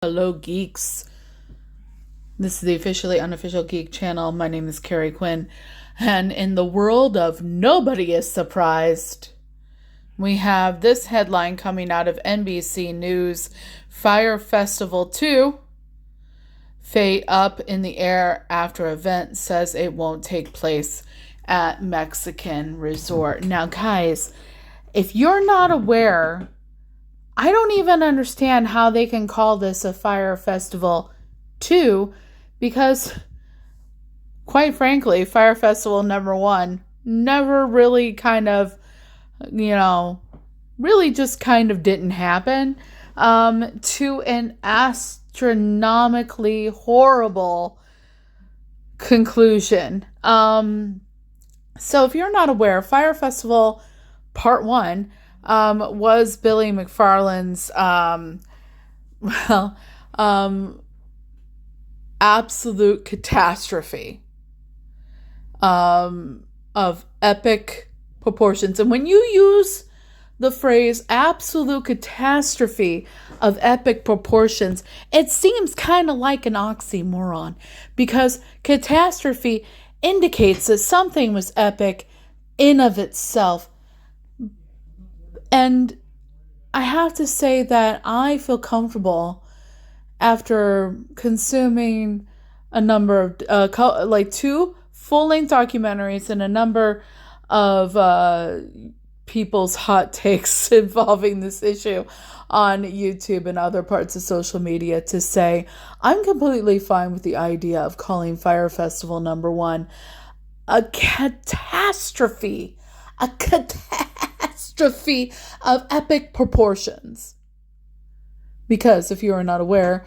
Hello, geeks. This is the officially unofficial geek channel. My name is Carrie Quinn. And in the world of nobody is surprised, we have this headline coming out of NBC News. Fyre Festival 2, fate up in the air after event says it won't take place at Mexican resort. Now, guys, if you're not aware, I don't even understand how they can call this a Fyre Festival 2 because, quite frankly, Fyre Festival number 1 never really really just kind of didn't happen to an astronomically horrible conclusion. So if you're not aware, Fyre Festival Part 1 was Billy McFarland's absolute catastrophe of epic proportions. And when you use the phrase absolute catastrophe of epic proportions, it seems kind of like an oxymoron, because catastrophe indicates that something was epic in of itself. And I have to say that I feel comfortable after consuming a number of, 2 full-length documentaries and a number of people's hot takes involving this issue on YouTube and other parts of social media, to say I'm completely fine with the idea of calling Fyre Festival number 1 a catastrophe. A catastrophe of epic proportions. Because if you are not aware,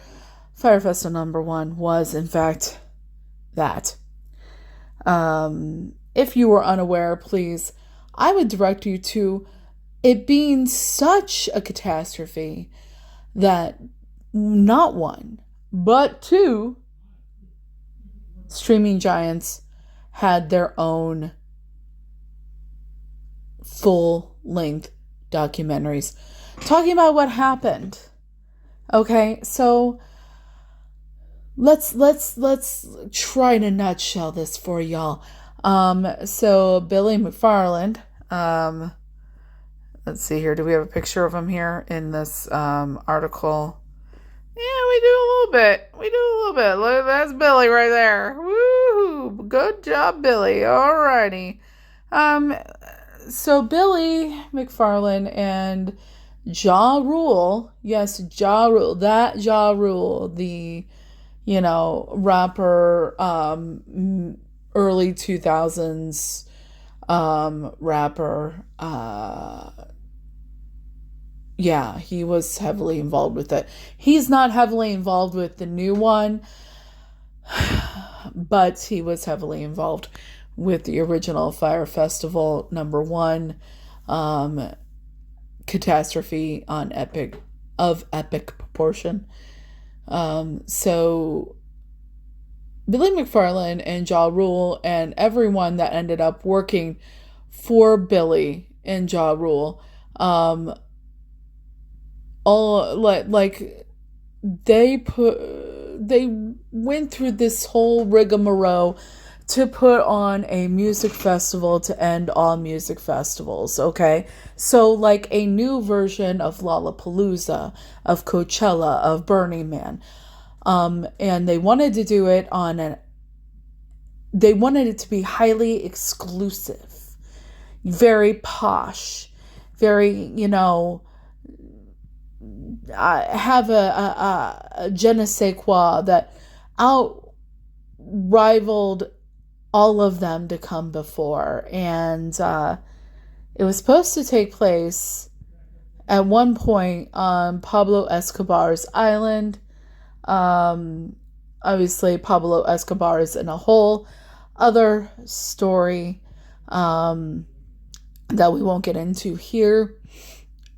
Fyre Festival number 1 was in fact that. If you were unaware, please, I would direct you to it being such a catastrophe that not 1, but 2 streaming giants had their own full-length documentaries talking about what happened. Okay, so let's try to nutshell this for y'all. So Billy McFarland, let's see here. Do we have a picture of him here in this article? Yeah, we do a little bit. Look, that's Billy right there. Woo! Good job, Billy. Alrighty. So Billy McFarland and Ja Rule, yes, Ja Rule, that Ja Rule, the, rapper, early 2000s rapper, yeah, he was heavily involved with it. He's not heavily involved with the new one, but he was heavily involved with the original Fyre Festival number 1 catastrophe on epic proportion. So Billy McFarland and Ja Rule and everyone that ended up working for Billy and Ja Rule, they went through this whole rigmarole to put on a music festival to end all music festivals, okay? So like a new version of Lollapalooza, of Coachella, of Burning Man. And they wanted to do it they wanted it to be highly exclusive, very posh, very, have a je ne sais quoi that out-rivaled all of them to come before. And it was supposed to take place at one point on Pablo Escobar's island. Obviously, Pablo Escobar is in a whole other story that we won't get into here.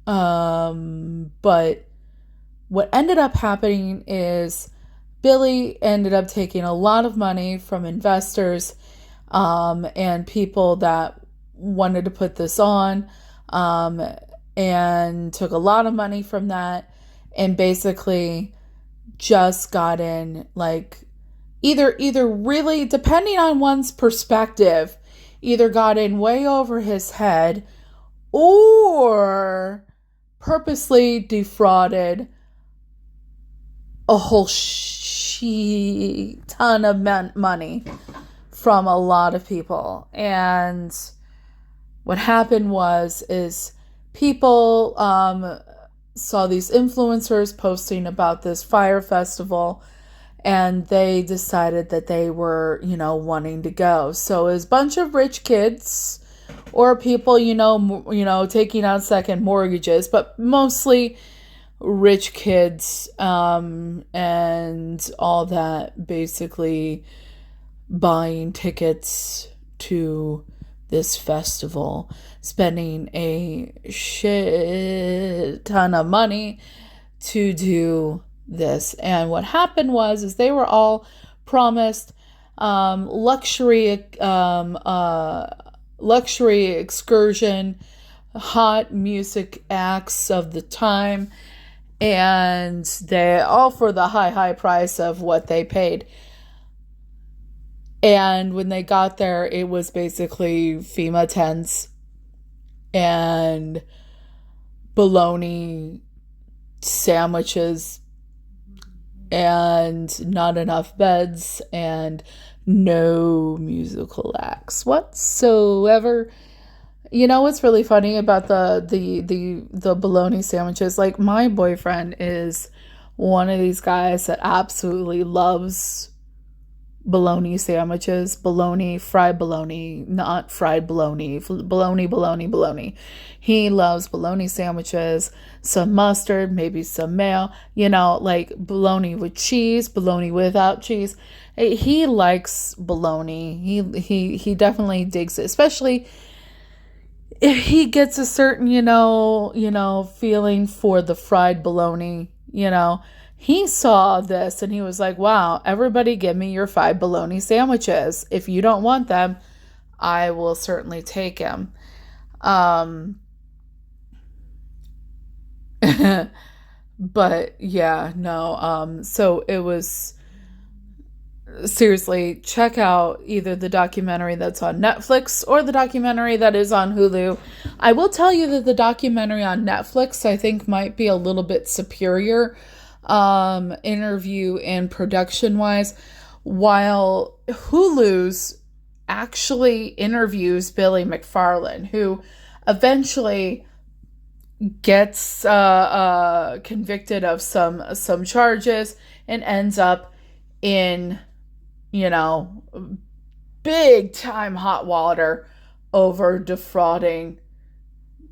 But what ended up happening is Billy ended up taking a lot of money from investors and people that wanted to put this on, and took a lot of money from that and basically just gotten like either really, depending on one's perspective, either got in way over his head or purposely defrauded a whole ton of money from a lot of people. And what happened is people saw these influencers posting about this Fyre Festival, and they decided that they were, wanting to go. So it was a bunch of rich kids or people, taking out second mortgages, but mostly rich kids, and all that, basically buying tickets to this festival, spending a shit ton of money to do this. And what happened is they were all promised luxury excursion, hot music acts of the time, and they all for the high price of what they paid. And when they got there, it was basically FEMA tents and bologna sandwiches and not enough beds and no musical acts whatsoever. What's really funny about the bologna sandwiches? Like, my boyfriend is one of these guys that absolutely loves bologna sandwiches. Fried bologna, not fried bologna. Bologna. He loves bologna sandwiches, some mustard, maybe some mayo, like bologna with cheese, bologna without cheese. He likes bologna. He definitely digs it, especially if he gets a certain, feeling for the fried bologna, He saw this and he was like, wow, everybody give me your 5 bologna sandwiches. If you don't want them, I will certainly take them. But yeah, no. So it was, seriously, check out either the documentary that's on Netflix or the documentary that is on Hulu. I will tell you that the documentary on Netflix, I think, might be a little bit superior, interview and production wise, while Hulu's actually interviews Billy McFarland, who eventually gets convicted of some charges and ends up in, big time hot water over defrauding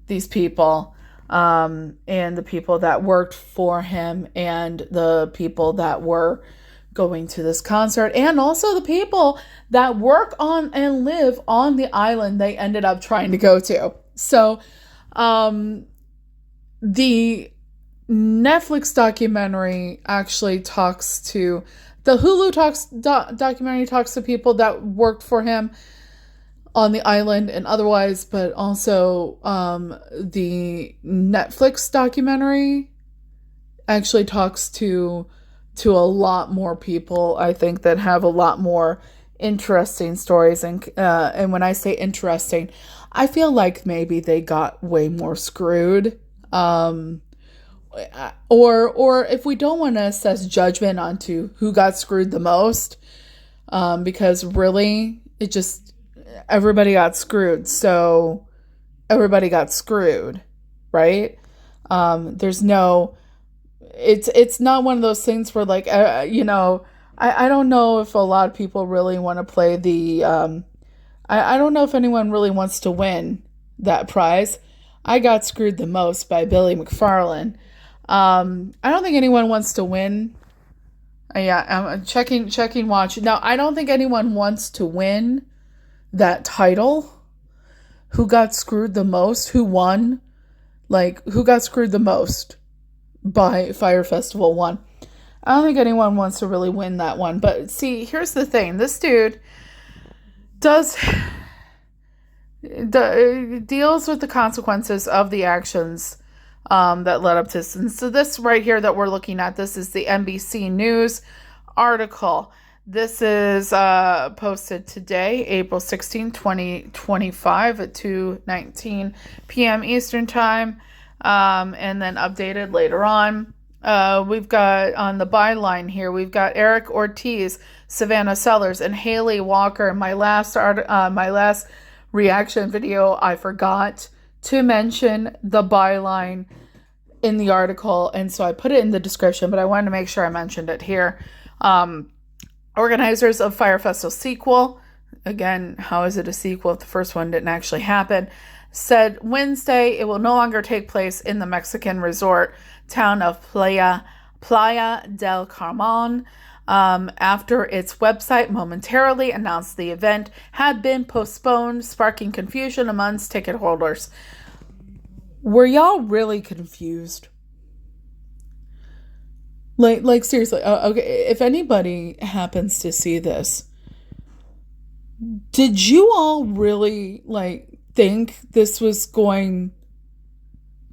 these people, and the people that worked for him and the people that were going to this concert, and also the people that work on and live on the island they ended up trying to go to. So the Netflix documentary actually talks to, the Hulu documentary talks to people that worked for him on the island and otherwise, but also the Netflix documentary actually talks to a lot more people, I think, that have a lot more interesting stories. And when I say interesting, I feel like maybe they got way more screwed. Or if we don't want to assess judgment onto who got screwed the most, because really, everybody got screwed. So everybody got screwed, right? There's no, it's not one of those things where, like, I don't know if a lot of people really want to play the, I don't know if anyone really wants to win that prize. I got screwed the most by Billy McFarland. I don't think anyone wants to win. I'm checking watch. Now, I don't think anyone wants to win that title. Who got screwed the most? Who won? Like, who got screwed the most by Fyre Festival 1? I don't think anyone wants to really win that one. But see, here's the thing. This dude deals with the consequences of the actions that led up to this. And so this right here that we're looking at, this is the NBC News article. This is posted today, April 16, 2025 at 2:19 p.m. Eastern Time, and then updated later on. We've got on the byline here, we've got Erik Ortiz, Savannah Sellers, and Hayley Walker. My last reaction video, I forgot to mention the byline in the article, and so I put it in the description, but I wanted to make sure I mentioned it here. Organizers of Fyre Festival sequel, again, how is it a sequel if the first one didn't actually happen, said Wednesday it will no longer take place in the Mexican resort town of Playa del Carmen, after its website momentarily announced the event had been postponed, sparking confusion amongst ticket holders. Were y'all really confused? Like seriously, okay, if anybody happens to see this, did you all really, think this was going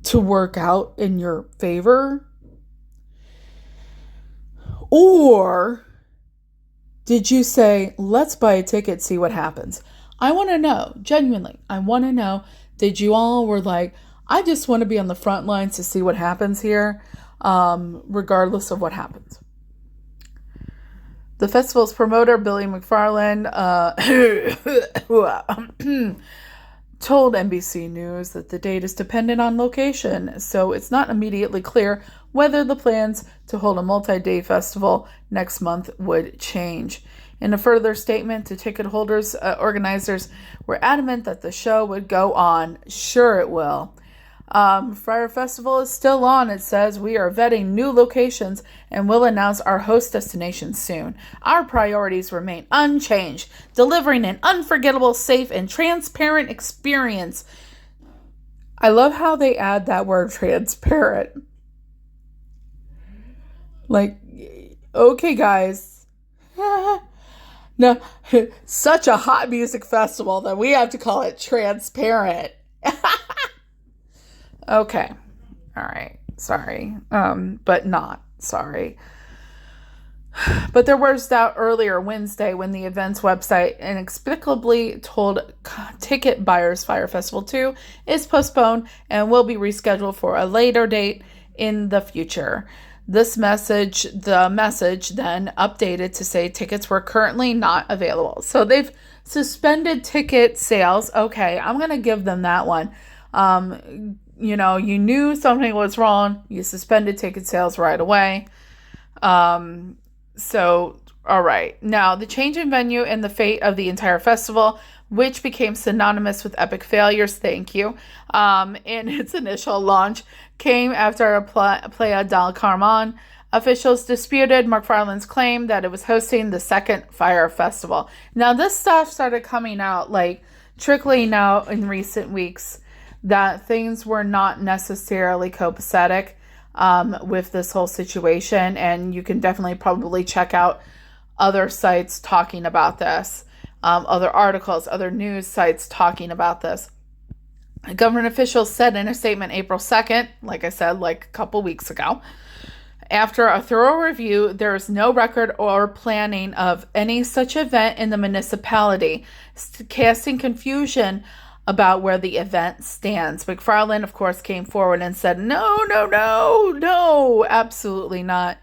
to work out in your favor? Or did you say, let's buy a ticket, see what happens? I want to know, genuinely, I want to know, did you all were like, I just want to be on the front lines to see what happens here? Regardless of what happens. The festival's promoter, Billy McFarland, told NBC News that the date is dependent on location, so it's not immediately clear whether the plans to hold a multi-day festival next month would change. In a further statement to ticket holders, organizers were adamant that the show would go on. Sure it will. Fyre Festival is still on. It says we are vetting new locations and will announce our host destination soon. Our priorities remain unchanged, delivering an unforgettable, safe, and transparent experience. I love how they add that word transparent. Okay, guys. No, such a hot music festival that we have to call it transparent. Okay. All right. Sorry. But not sorry. But there was doubt earlier Wednesday when the event's website inexplicably told ticket buyers Fyre Festival 2 is postponed and will be rescheduled for a later date in the future. The message then updated to say tickets were currently not available. So they've suspended ticket sales. Okay, I'm going to give them that one. You knew something was wrong. You suspended ticket sales right away. So, all right. Now, the change in venue and the fate of the entire festival, which became synonymous with epic failures, thank you, in its initial launch, came after Playa del Carmen officials disputed McFarland's claim that it was hosting the second Fyre Festival. Now, this stuff started coming out, trickling out in recent weeks, that things were not necessarily copacetic with this whole situation. And you can definitely probably check out other sites talking about this, other articles, other news sites talking about this. Government officials said in a statement April 2nd, like I said, a couple weeks ago, after a thorough review, there is no record or planning of any such event in the municipality, casting confusion about where the event stands. McFarland, of course, came forward and said, no, absolutely not.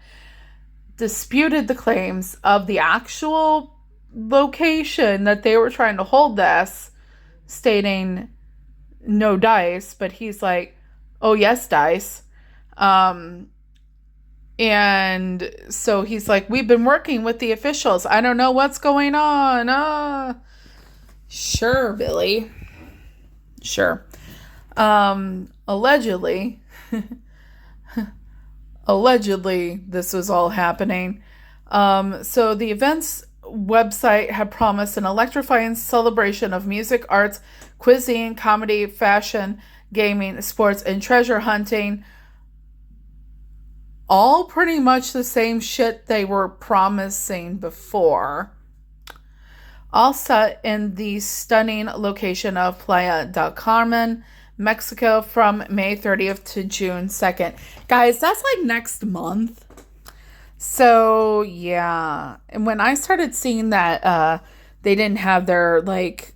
Disputed the claims of the actual location that they were trying to hold this, stating no dice, but he's like, oh yes, dice. And so he's like, we've been working with the officials. I don't know what's going on. Sure, Billy. Sure. Allegedly, this was all happening. So the event's website had promised an electrifying celebration of music, arts, cuisine, comedy, fashion, gaming, sports, and treasure hunting. All pretty much the same shit they were promising before. All set in the stunning location of Playa del Carmen, Mexico from May 30th to June 2nd. Guys, that's like next month. So, yeah. And when I started seeing that they didn't have their, like,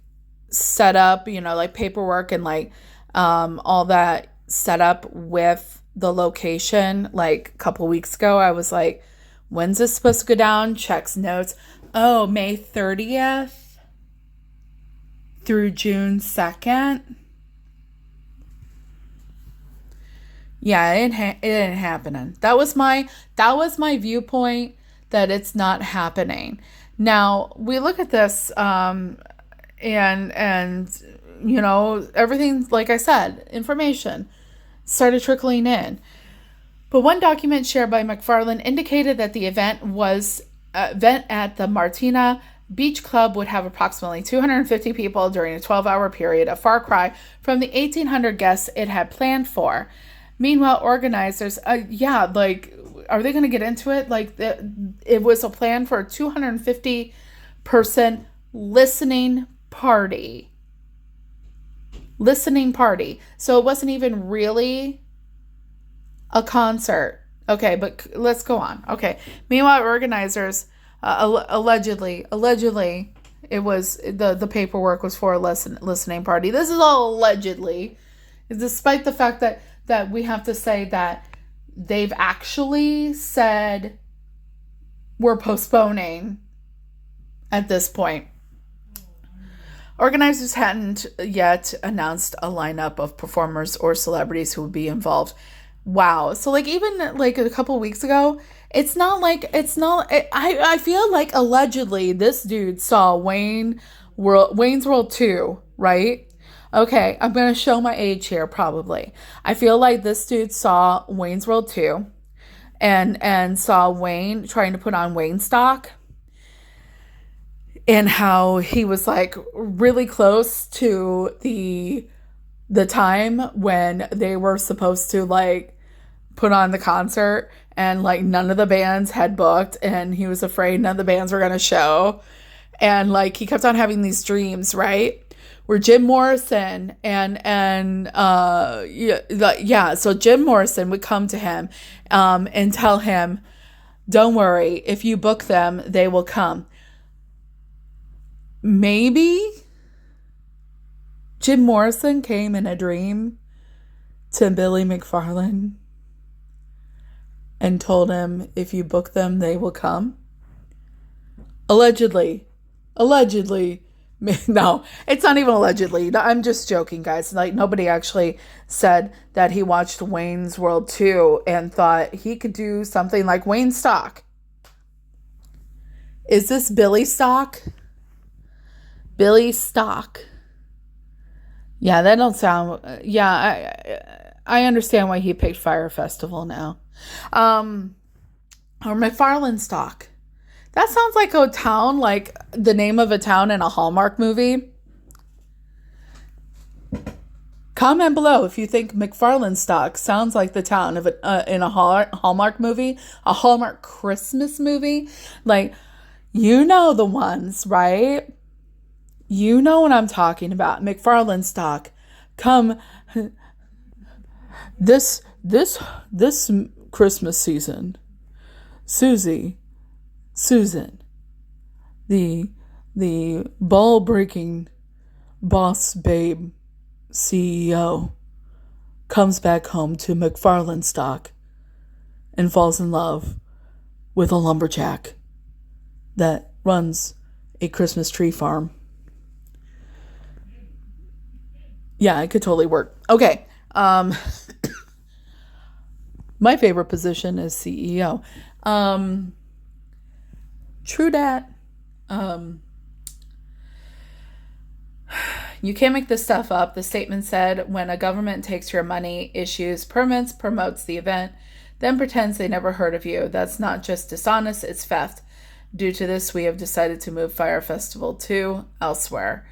set up, like paperwork and, like, all that set up with the location, like, a couple weeks ago, I was like, when's this supposed to go down? Checks notes. Oh, May 30th through June 2nd. Yeah, it ain't happening. That was my viewpoint, that it's not happening. Now we look at this, and everything, like I said, information started trickling in. But one document shared by McFarland indicated that the event at the Martina Beach Club would have approximately 250 people during a 12-hour period, a far cry from the 1,800 guests it had planned for. Meanwhile, organizers, are they going to get into it? Like, it was a plan for a 250-person listening party. So it wasn't even really a concert. Okay, but let's go on. Okay. Meanwhile, organizers, allegedly, it was, the paperwork was for a listening party. This is all allegedly, despite the fact that we have to say that they've actually said we're postponing at this point. Organizers hadn't yet announced a lineup of performers or celebrities who would be involved. Wow. So, like, even like a couple weeks ago, I feel like allegedly this dude saw Wayne's World 2, right? Okay, I'm going to show my age here, probably. I feel like this dude saw Wayne's World 2 and saw Wayne trying to put on Wayne stock, and how he was, like, really close to the time when they were supposed to, like, put on the concert, and, like, none of the bands had booked, and he was afraid none of the bands were going to show. And, like, he kept on having these dreams, right? Where Jim Morrison so Jim Morrison would come to him and tell him, don't worry, if you book them, they will come. Maybe Jim Morrison came in a dream to Billy McFarland and told him, if you book them, they will come. Allegedly. No, it's not even allegedly. I'm just joking, guys. Like, nobody actually said that he watched Wayne's World 2 and thought he could do something like Wayne stock. Is this Billy stock? Billy stock. Yeah, that don't sound... I understand why he picked Fyre Festival now. Or McFarland stock. That sounds like a town, like the name of a town in a Hallmark movie. Comment below if you think McFarland stock sounds like the town of in a Hallmark movie, a Hallmark Christmas movie. Like, you know the ones, right? You know what I'm talking about. McFarland stock. Come this Christmas season. Susan, the ball-breaking boss babe CEO, comes back home to McFarland stock and falls in love with a lumberjack that runs a Christmas tree farm. Yeah, it could totally work. Okay. My favorite position is CEO. True dat. You can't make this stuff up. The statement said, when a government takes your money, issues permits, promotes the event, then pretends they never heard of you. That's not just dishonest, it's theft. Due to this, we have decided to move Fyre Festival to elsewhere.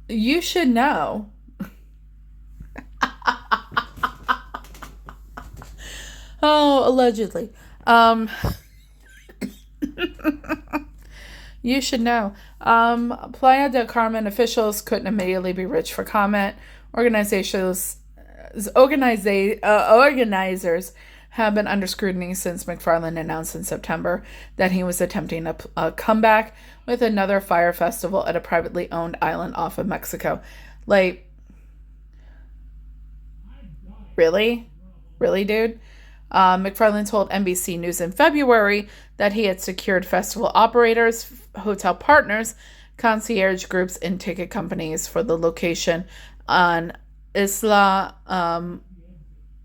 You should know. Oh, allegedly. You should know. Playa del Carmen officials couldn't immediately be rich for comment. Organizers have been under scrutiny since McFarland announced in September that he was attempting a comeback with another Fyre Festival at a privately owned island off of Mexico. Like, really? Really, dude? McFarland told NBC News in February that he had secured festival operators, hotel partners, concierge groups, and ticket companies for the location on Isla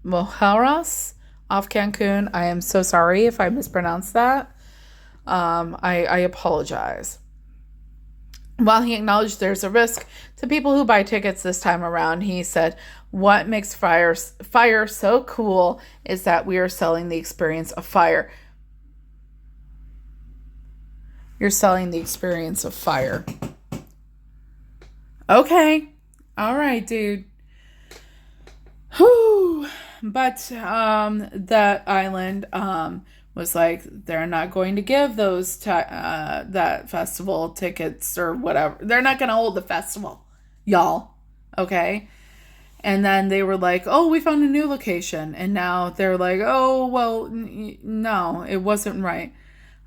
Mujeres off Cancun. I am so sorry if I mispronounced that. I apologize. While he acknowledged there's a risk to people who buy tickets this time around, he said, "What makes Fyre so cool is that we are selling the experience of Fyre." You're selling the experience of Fyre. Okay. All right, dude. Whew. But that island was like, they're not going to give those that festival tickets or whatever. They're not going to hold the festival, y'all. Okay? And then they were like, oh, we found a new location. And now they're like, oh, well, no, it wasn't right.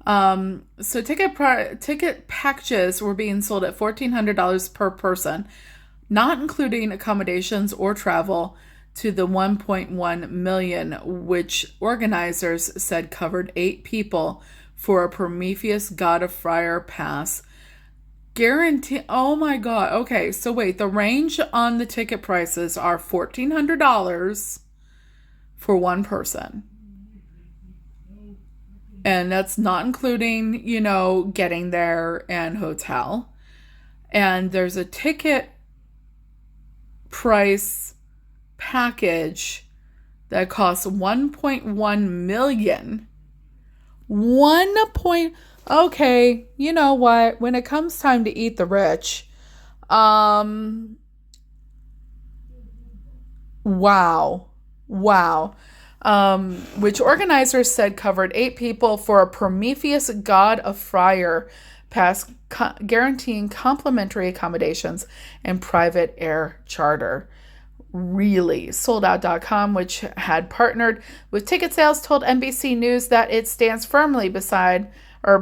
So ticket packages were being sold at $1,400 per person, not including accommodations or travel, to the 1.1 million, which organizers said covered 8 people for a Prometheus God of Fire pass. Guarantee. Oh my God. Okay, so wait, the range on the ticket prices are $1,400 for one person. And that's not including, getting there and hotel. And there's a ticket price package that costs 1.1 million. Okay, you know what? When it comes time to eat the rich, wow. Which organizers said covered 8 people for a Prometheus God of Fire pass, guaranteeing complimentary accommodations and private air charter. Really, soldout.com, which had partnered with ticket sales, told NBC News that it stands firmly behind our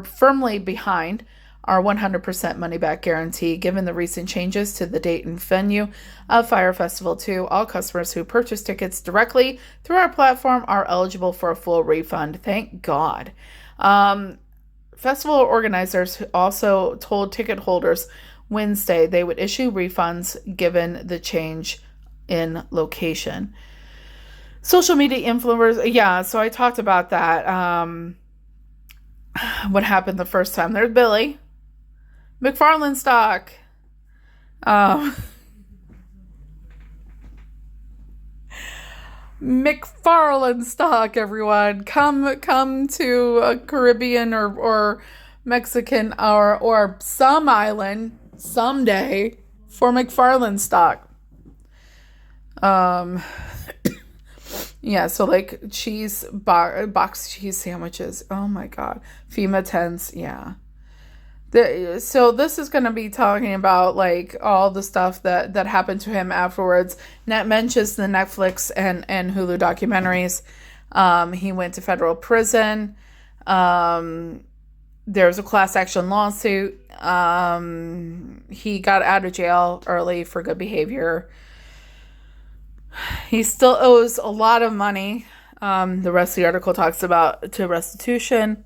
100% money back guarantee. Given the recent changes to the date and venue of Fyre Festival 2, all customers who purchase tickets directly through our platform are eligible for a full refund. Thank God. Festival organizers also told ticket holders Wednesday they would issue refunds given the change in location. Social media influencers, yeah, so I talked about that. What happened the first time? There's Billy McFarland stock. McFarland stock, everyone. Come to a Caribbean or Mexican or some island someday for McFarland stock. Yeah, so like cheese, box cheese sandwiches. Oh my God. FEMA tents. Yeah. So this is going to be talking about like all the stuff that happened to him afterwards. Net mentions the Netflix and Hulu documentaries. He went to federal prison. There was a class action lawsuit. He got out of jail early for good behavior. He still owes a lot of money. The rest of the article talks about to restitution.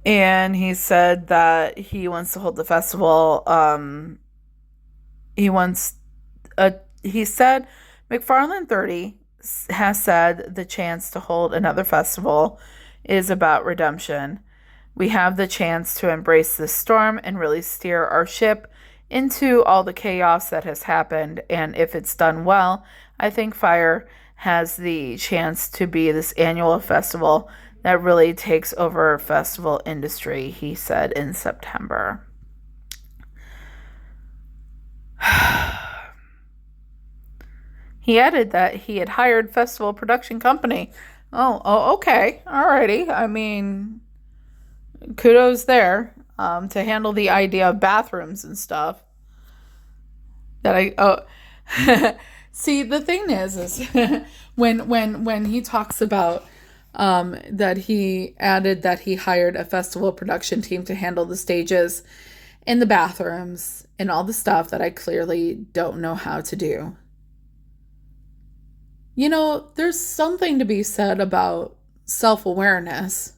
And he said that he wants to hold the festival. He said McFarland 30 has said the chance to hold another festival is about redemption. We have the chance to embrace this storm and really steer our ship into all the chaos that has happened. And if it's done well, I think Fyre has the chance to be this annual festival that really takes over festival industry, he said in September. He added that he had hired festival production company. Oh, okay. Alrighty. I mean, kudos there. to handle the idea of bathrooms and stuff. See, the thing is when he talks about that he added that he hired a festival production team to handle the stages and the bathrooms and all the stuff that I clearly don't know how to do. You know, there's something to be said about self-awareness.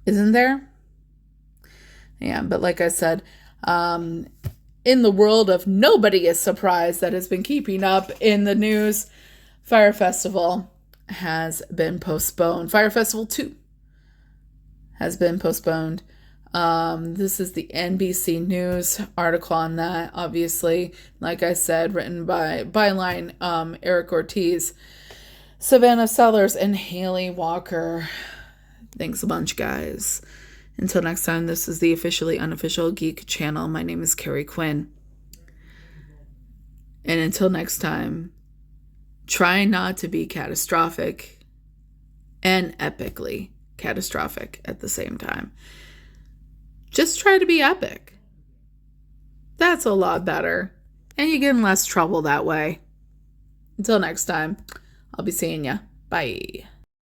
Isn't there? Yeah, but like I said, in the world of nobody is surprised that has been keeping up in the news, Fyre Festival has been postponed. Fyre Festival 2 has been postponed. This is the NBC News article on that. Obviously, like I said, written by buyline Erik Ortiz, Savannah Sellers, and Hayley Walker. Thanks a bunch, guys. Until next time, this is the officially unofficial geek channel. My name is Carrie Quinn. And until next time, try not to be catastrophic and epically catastrophic at the same time. Just try to be epic. That's a lot better. And you get in less trouble that way. Until next time, I'll be seeing ya. Bye.